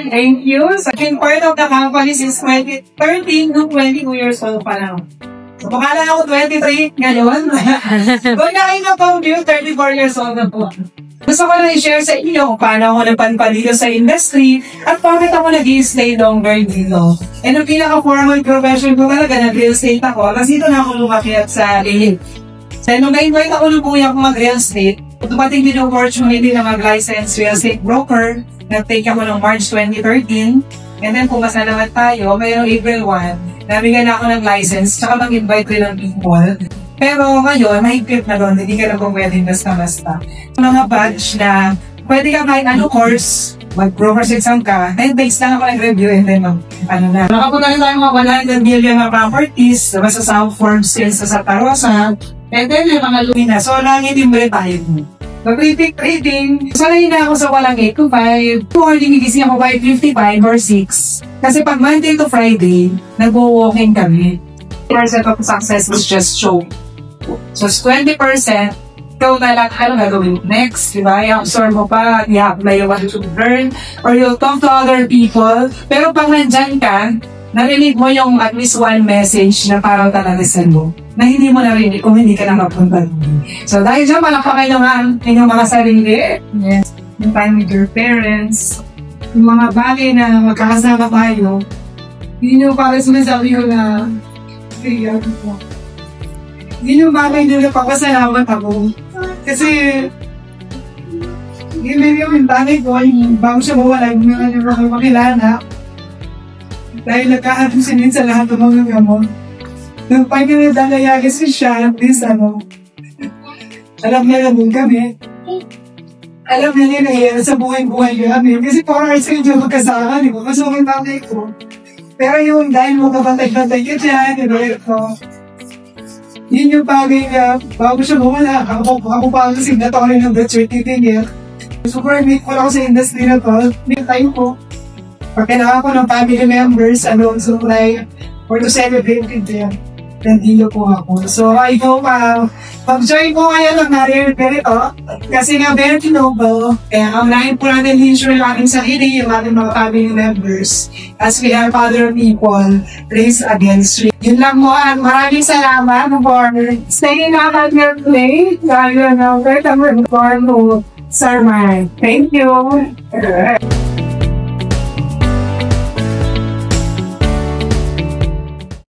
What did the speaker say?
Thank you. So, I've been part of the company since 2013 to 22 years old pa lang. So, baka lang ako 23 ngayon. Kung nakita po, 34 years old na po. Gusto ko na i-share sa inyo kung paano ako napanpalito sa industry at bakit ako nag-i-stay longer dito. And ang pinaka-formal profession ko talaga, nag-real estate ako. Kasi dito na ako lumakiat sa LA. So, nung na-invite ako ng kuya ko mag-real estate, dumating din yung opportunity na mag-license real estate broker. Nag-take ako ng March 2013. And then, pumasa naman tayo, mayroong April 1, nabigyan ako ng license, tsaka mag-invite rin ng people. Pero ngayon, mahigpit na doon, hindi ka na kung pwedeng basta-basta. Mga badge na pwede ka kahit ano course, mag-broker's exam ka, 10 days lang ako nag-review and then ano na. Nakapunta na tayo mga 100 million na properties, basta sa Forbes skills sa Tarosa, and then yung mga lumina. So, langit yung tayo. Mag-trading, sanay na ako sa walang 8 to 5. Morning, gigising ako 5:55 or 6. Kasi pag Monday to Friday, nag-walking kami. 20% of success is just show. So, 20%, ikaw na lang, ano gagawin next, diba? I-absorb mo pa, i-apply what you learn, or you'll talk to other people. Pero pag nandyan ka, narinig mo yung at least one message na parang talalisan mo, na hindi mo narinig kung hindi ka nakapunta. So, dahil dyan, palakpakan nyo nga inyong mga sarili. Yes. Yung time with your parents, yung mga bagay na magkakasama tayo, yun yung parang sinasabi ko na, yun yung bagay na napapasalamat ako. Kasi, yun yung bagay ko, yung bago siya mawala, yung mga makilala. Dahil nagkakapusin sa lahat ng mga gamot. Nung pagkakadalaya kasi siya, at least alam niya naman kami. Alam niya nangyayari sa buhay-buhay kami. Kasi 4 hours kayo dyan magkasama, di ba? Masukang bagay ko. Pero yung dahil mo kapantay-pantay ka dyan, yun yung bagay na bago siya mawala. Ako pa ang signatory ng death certificate. Super grateful ako sa industry na to. May time ko. Pagkailangan ko ng family members, so like, for to celebrate with them. Nandito po ako. So, I hope, pag-join po kayo ng Narrier Perito, kasi nga very noble. Kaya, unahin po natin ensure yung ating sarili, yung ating mga family members. As we help other people, race against race. Yun lang mo, at maraming salamat for staying up at your play. Lalo na, for Sir Mike. Thank you.